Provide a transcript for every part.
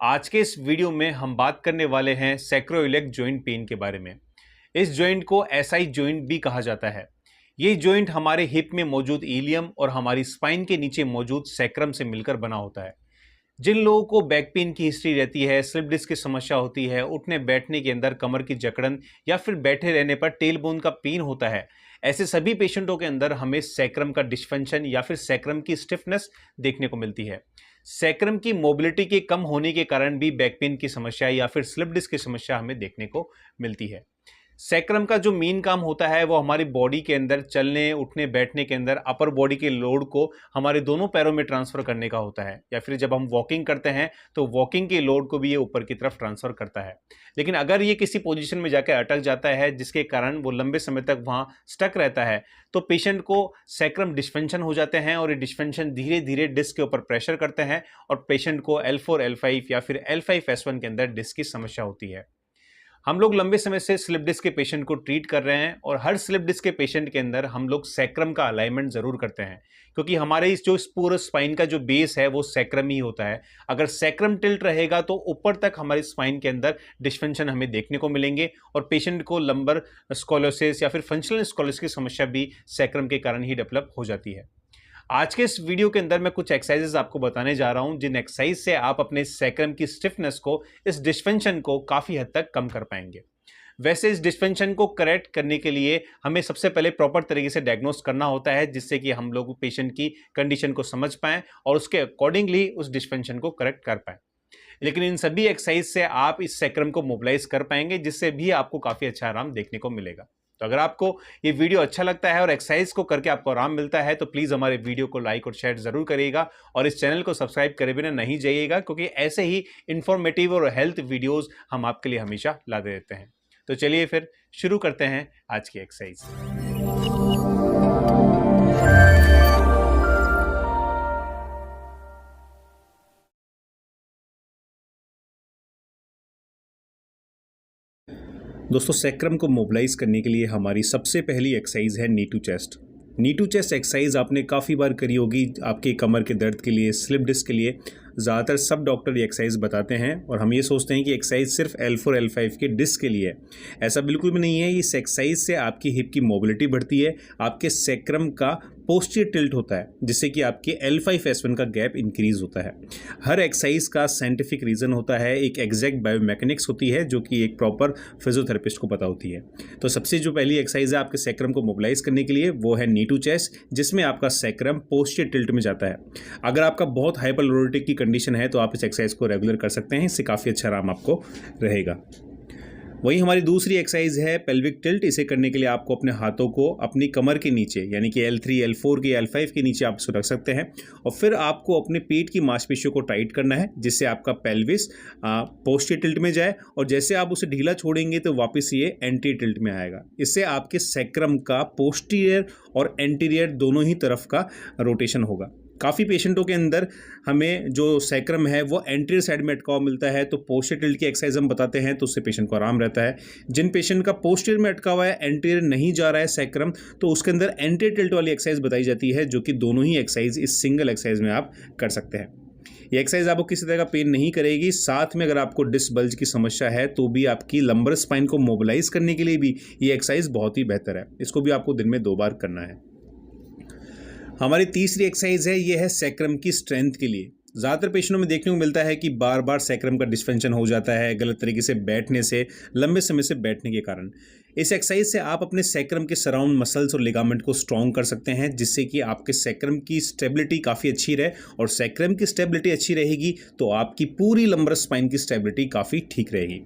आज के इस वीडियो में हम बात करने वाले हैं सैक्रोइलियक जॉइंट पेन के बारे में। इस जॉइंट को एसआई जॉइंट भी कहा जाता है। ये जॉइंट हमारे हिप में मौजूद इलियम और हमारी स्पाइन के नीचे मौजूद सैक्रम से मिलकर बना होता है। जिन लोगों को बैक पेन की हिस्ट्री रहती है, स्लिप डिस्क की समस्या होती है, उठने बैठने के अंदर कमर की जकड़न या फिर बैठे रहने पर टेल बोन का पेन होता है, ऐसे सभी पेशेंटों के अंदर हमें सैक्रम का डिस्फंक्शन या फिर सैक्रम की स्टिफनेस देखने को मिलती है। सैक्रम की मोबिलिटी के कम होने के कारण भी बैक पेन की समस्या या फिर स्लिप डिस्क की समस्या हमें देखने को मिलती है। सैक्रम का जो मेन काम होता है वो हमारी बॉडी के अंदर चलने उठने बैठने के अंदर अपर बॉडी के लोड को हमारे दोनों पैरों में ट्रांसफर करने का होता है, या फिर जब हम वॉकिंग करते हैं तो वॉकिंग के लोड को भी ये ऊपर की तरफ ट्रांसफर करता है। लेकिन अगर ये किसी पोजीशन में जाकर अटक जाता है जिसके कारण वो लंबे समय तक वहाँ स्टक रहता है तो पेशेंट को सैक्रम डिस्फंक्शन हो जाते हैं और ये डिस्फंक्शन धीरे धीरे डिस्क के ऊपर प्रेशर करते हैं और पेशेंट को L4 L5 या फिर L5S1 के अंदर डिस्क की समस्या होती है। हम लोग लंबे समय से स्लिप डिस्क के पेशेंट को ट्रीट कर रहे हैं और हर स्लिप डिस्क के पेशेंट के अंदर हम लोग सैक्रम का अलाइनमेंट जरूर करते हैं, क्योंकि हमारे इस जो पूरे स्पाइन का जो बेस है वो सैक्रम ही होता है। अगर सैक्रम टिल्ट रहेगा तो ऊपर तक हमारी स्पाइन के अंदर डिस्फंक्शन हमें देखने को मिलेंगे और पेशेंट को लंबर स्कोलोसिस या फिर फंक्शनल स्कोलोसिस की समस्या भी सैक्रम के कारण ही डेवलप हो जाती है। आज के इस वीडियो के अंदर मैं कुछ एक्सरसाइजेस आपको बताने जा रहा हूं जिन एक्सरसाइज से आप अपने सैक्रम की स्टिफनेस को, इस डिस्फंक्शन को काफ़ी हद तक कम कर पाएंगे। वैसे इस डिस्फंक्शन को करेक्ट करने के लिए हमें सबसे पहले प्रॉपर तरीके से डायग्नोस करना होता है, जिससे कि हम लोग पेशेंट की कंडीशन को समझ पाएं और उसके अकॉर्डिंगली उस डिस्फंक्शन को करेक्ट कर पाएं। लेकिन इन सभी एक्सरसाइज से आप इस सैक्रम को मोबिलाइज कर पाएंगे, जिससे भी आपको काफ़ी अच्छा आराम देखने को मिलेगा। तो अगर आपको ये वीडियो अच्छा लगता है और एक्सरसाइज को करके आपको आराम मिलता है तो प्लीज़ हमारे वीडियो को लाइक और शेयर जरूर करिएगा और इस चैनल को सब्सक्राइब करे बिना नहीं जाइएगा, क्योंकि ऐसे ही इंफॉर्मेटिव और हेल्थ वीडियोस हम आपके लिए हमेशा लाते रहते हैं। तो चलिए फिर शुरू करते हैं आज की एक्सरसाइज। दोस्तों, सैक्रम को मोबिलाइज करने के लिए हमारी सबसे पहली एक्सरसाइज है knee to chest. Knee to chest exercise आपने काफ़ी बार करी होगी आपके कमर के दर्द के लिए, स्लिप डिस्क के लिए। ज़्यादातर सब डॉक्टर ये एक्सरसाइज बताते हैं और हम ये सोचते हैं कि एक्सरसाइज सिर्फ L4 L5 के डिस्क के लिए है। ऐसा बिल्कुल भी नहीं है। इस एक्सरसाइज से आपकी हिप की मोबिलिटी बढ़ती है, आपके सैक्रम का पोस्टीरियर टिल्ट होता है, जिससे कि आपके L5S1 का गैप इंक्रीज होता है। हर एक्सरसाइज का साइंटिफिक रीज़न होता है, एक एग्जैक्ट बायोमैकेनिक्स होती है जो कि एक प्रॉपर फिजियोथेरेपिस्ट को पता होती है। तो सबसे जो पहली एक्सरसाइज है आपके सैक्रम को मोबिलाइज करने के लिए वो है नी टू चेस्ट, जिसमें आपका सैक्रम पोस्टीरियर टिल्ट में जाता है। अगर आपका बहुत हाइपरलोरिटिक की कंडीशन है तो आप इस एक्सरसाइज को रेगुलर कर सकते हैं, इससे काफ़ी अच्छा आराम आपको रहेगा। वहीं हमारी दूसरी एक्सरसाइज है पेल्विक टिल्ट। इसे करने के लिए आपको अपने हाथों को अपनी कमर के नीचे यानी कि L3 L4 के L5 के नीचे आप रख सकते हैं और फिर आपको अपने पेट की मांसपेशियों को टाइट करना है, जिससे आपका पेल्विस पोस्टीरियर टिल्ट में जाए और जैसे आप उसे ढीला छोड़ेंगे तो वापस ये एंटीरियर टिल्ट में आएगा। इससे आपके सैक्रम का पोस्टीरियर और एंटीरियर दोनों ही तरफ का रोटेशन होगा। काफ़ी पेशेंटों के अंदर हमें जो सैक्रम है वो एंटीरियर साइड में अटका हुआ मिलता है, तो पोस्टीरियर टिल्ट की एक्सरसाइज हम बताते हैं तो उससे पेशेंट को आराम रहता है। जिन पेशेंट का पोस्टीरियर में अटका हुआ है, एंटीरियर नहीं जा रहा है सैक्रम, तो उसके अंदर एंटीरियर टिल्ट वाली एक्सरसाइज बताई जाती है, जो कि दोनों ही एक्सरसाइज इस सिंगल एक्सरसाइज में आप कर सकते हैं। ये एक्सरसाइज आपको किसी तरह का पेन नहीं करेगी। साथ में अगर आपको डिस्क बल्ज की समस्या है तो भी आपकी लंबर स्पाइन को मोबिलाइज करने के लिए भी ये एक्सरसाइज बहुत ही बेहतर है। इसको भी आपको दिन में 2 बार करना है। हमारी तीसरी एक्सरसाइज है, ये है सैक्रम की स्ट्रेंथ के लिए। ज़्यादातर पेशेंटों में देखने को मिलता है कि बार बार सैक्रम का डिस्फंक्शन हो जाता है गलत तरीके से बैठने से, लंबे समय से बैठने के कारण। इस एक्सरसाइज से आप अपने सैक्रम के सराउंड मसल्स और लिगामेंट को स्ट्रॉन्ग कर सकते हैं, जिससे कि आपके सैक्रम की स्टेबिलिटी काफ़ी अच्छी रहे और सैक्रम की स्टेबिलिटी अच्छी रहेगी तो आपकी पूरी लंबर स्पाइन की स्टेबिलिटी काफ़ी ठीक रहेगी।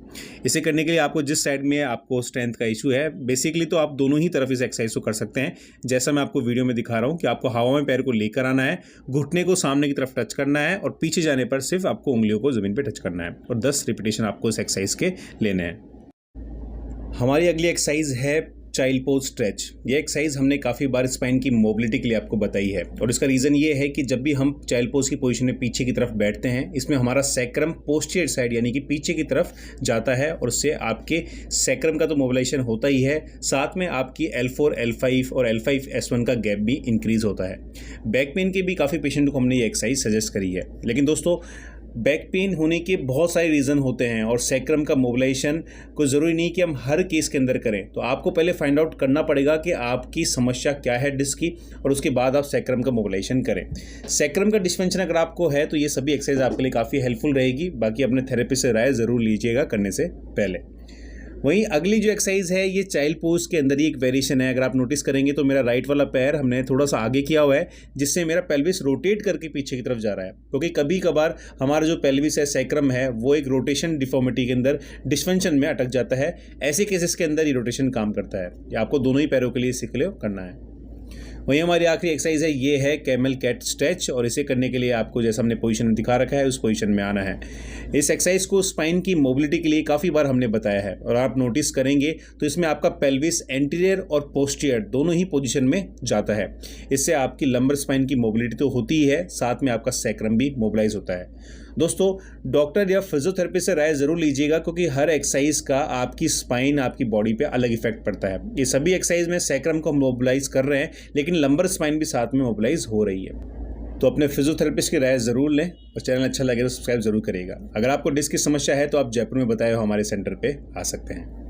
इसे करने के लिए आपको जिस साइड में आपको स्ट्रेंथ का इशू है, बेसिकली तो आप दोनों ही तरफ इस एक्सरसाइज को कर सकते हैं। जैसा मैं आपको वीडियो में दिखा रहा हूँ कि आपको हवा में पैर को लेकर आना है, घुटने को सामने की तरफ टच करना है और पीछे जाने पर सिर्फ आपको उंगलियों को ज़मीन पर टच करना है और 10 रिपीटेशन आपको इस एक्सरसाइज के लेने हैं। हमारी अगली एक्सरसाइज है चाइल्ड पोज स्ट्रेच। ये एक्सरसाइज हमने काफ़ी बार स्पाइन की मोबिलिटी के लिए आपको बताई है और इसका रीज़न ये है कि जब भी हम चाइल्ड पोज की पोजीशन में पीछे की तरफ बैठते हैं, इसमें हमारा सैक्रम पोस्टीरियर साइड यानी कि पीछे की तरफ जाता है और उससे आपके सैक्रम का तो मोबिलाइजेशन होता ही है, साथ में आपकी L4 L5 और L5S1 का गैप भी इंक्रीज होता है। बैक पेन के भी काफ़ी पेशेंट को हमने ये एक्सरसाइज सजेस्ट करी है। लेकिन दोस्तों, बैक पेन होने के बहुत सारे रीज़न होते हैं और सैक्रम का मोबिलाइजेशन कोई ज़रूरी नहीं कि हम हर केस के अंदर करें। तो आपको पहले फाइंड आउट करना पड़ेगा कि आपकी समस्या क्या है डिस्क की, और उसके बाद आप सैक्रम का मोबिलाइजेशन करें। सैक्रम का डिस्फंक्शन अगर आपको है तो ये सभी एक्सरसाइज आपके लिए काफ़ी हेल्पफुल रहेगी। बाकी अपने थेरेपिस्ट से राय ज़रूर लीजिएगा करने से पहले। वहीं अगली जो एक्सरसाइज है ये चाइल्ड पोज के अंदर ही एक वेरिएशन है। अगर आप नोटिस करेंगे तो मेरा राइट वाला पैर हमने थोड़ा सा आगे किया हुआ है, जिससे मेरा पेल्विस रोटेट करके पीछे की तरफ जा रहा है, क्योंकि कभी कभार हमारा जो पेल्विस है, सैक्रम है, वो एक रोटेशन डिफॉर्मिटी के अंदर डिस्फंक्शन में अटक जाता है। ऐसे केसेस के अंदर ये रोटेशन काम करता है। ये आपको दोनों ही पैरों के लिए सीख लो करना है। वहीं हमारी आखिरी एक्सरसाइज है, ये है कैमल कैट स्ट्रेच, और इसे करने के लिए आपको जैसा हमने पोजीशन दिखा रखा है उस पोजीशन में आना है। इस एक्सरसाइज को स्पाइन की मोबिलिटी के लिए काफ़ी बार हमने बताया है, और आप नोटिस करेंगे तो इसमें आपका पेल्विस एंटीरियर और पोस्टीरियर दोनों ही पोजीशन में जाता है। इससे आपकी लंबर स्पाइन की मोबिलिटी तो होती ही है, साथ में आपका सैक्रम भी मोबिलाइज होता है। दोस्तों, डॉक्टर या फिजियोथेरेपिस्ट से राय ज़रूर लीजिएगा, क्योंकि हर एक्सरसाइज का आपकी स्पाइन, आपकी बॉडी पे अलग इफेक्ट पड़ता है। ये सभी एक्सरसाइज में सैक्रम को मोबिलाइज कर रहे हैं, लेकिन लंबर स्पाइन भी साथ में मोबिलाइज हो रही है। तो अपने फिजियोथेरेपिस्ट की राय ज़रूर लें, और चैनल अच्छा लगे तो सब्सक्राइब ज़रूर करिएगा। अगर आपको डिस्क की समस्या है तो आप जयपुर में बताए हो हमारे सेंटर पर आ सकते हैं।